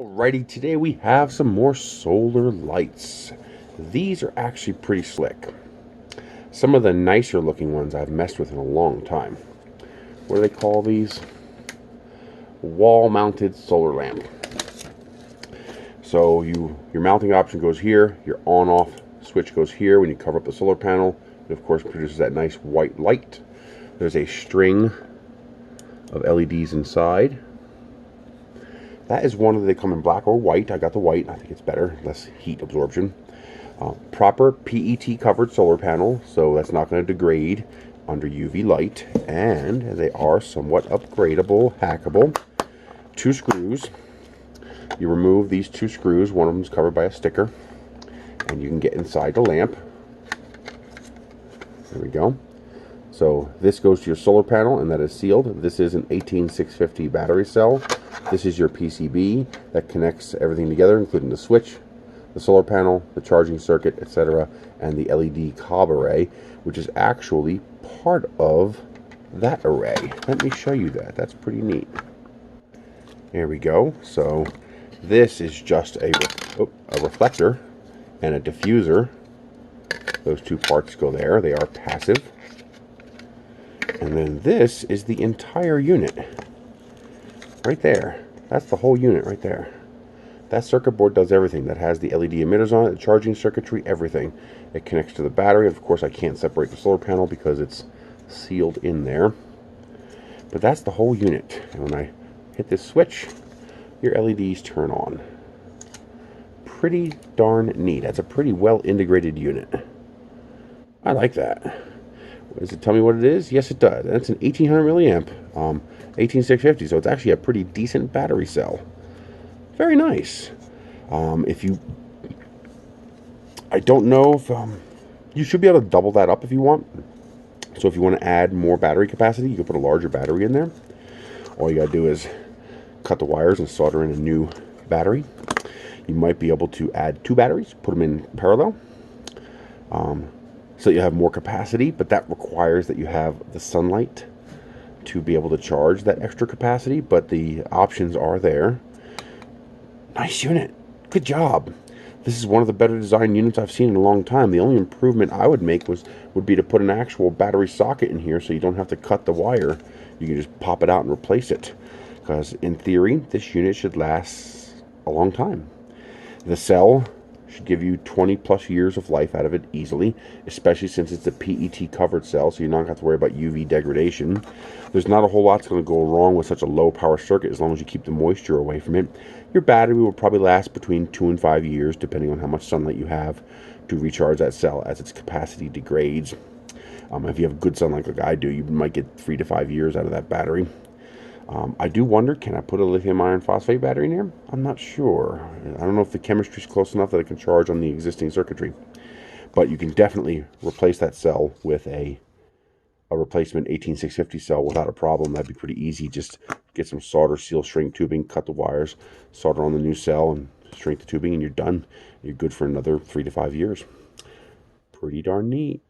Alrighty, today we have some more solar lights. These are actually pretty slick. Some of the nicer looking ones I've messed with in a long time. What do they call these? Wall-mounted solar lamp. So your mounting option goes here, your on-off switch goes here when you cover up the solar panel. It of course produces that nice white light. There's a string of LEDs inside. That is one that they come in black or white. I got the white. I think it's better, less heat absorption. Proper PET covered solar panel, so that's not going to degrade under UV light. And they are somewhat upgradable, hackable. 2 screws. You remove these 2 screws. One of them is covered by a sticker, and you can get inside the lamp. There we go. So this goes to your solar panel, and that is sealed. This is an 18650 battery cell. This is your PCB that connects everything together, including the switch, the solar panel, the charging circuit, etc., and the LED cob array, which is actually part of that array. Let me show you that. That's pretty neat. There we go. So this is just a reflector and a diffuser. Those 2 parts go there. They are passive. And then this is the entire unit. Right there. That's the whole unit right there. That circuit board does everything. That has the LED emitters on it, the charging circuitry, everything. It connects to the battery. Of course, I can't separate the solar panel because it's sealed in there. But that's the whole unit. And when I hit this switch, your LEDs turn on. Pretty darn neat. That's a pretty well integrated unit. I like that. Does it tell me what it is? Yes, it does. That's an 1800 milliamp 18650, so it's actually a pretty decent battery cell. Very nice. I don't know if you should be able to double that up if you want. So if you want to add more battery capacity, you can put a larger battery in there. All you gotta do is cut the wires and solder in a new battery. You might be able to add 2 batteries, put them in parallel. So you have more capacity, but that requires that you have the sunlight to be able to charge that extra capacity, but the options are there. Nice unit. Good job. This is one of the better designed units I've seen in a long time. The only improvement I would make would be to put an actual battery socket in here so you don't have to cut the wire. You can just pop it out and replace it. Because in theory, this unit should last a long time. The cell should give you 20 plus years of life out of it easily, especially since it's a PET covered cell, so you're not going to have to worry about UV degradation. There's not a whole lot that's going to go wrong with such a low power circuit as long as you keep the moisture away from it. Your battery will probably last between 2 and 5 years, depending on how much sunlight you have to recharge that cell as its capacity degrades. If you have good sunlight like I do, you might get 3 to 5 years out of that battery. I do wonder, can I put a lithium iron phosphate battery in here? I'm not sure. I don't know if the chemistry is close enough that it can charge on the existing circuitry. But you can definitely replace that cell with a replacement 18650 cell without a problem. That'd be pretty easy. Just get some solder, seal, shrink tubing, cut the wires, solder on the new cell, and shrink the tubing, and you're done. You're good for another 3 to 5 years. Pretty darn neat.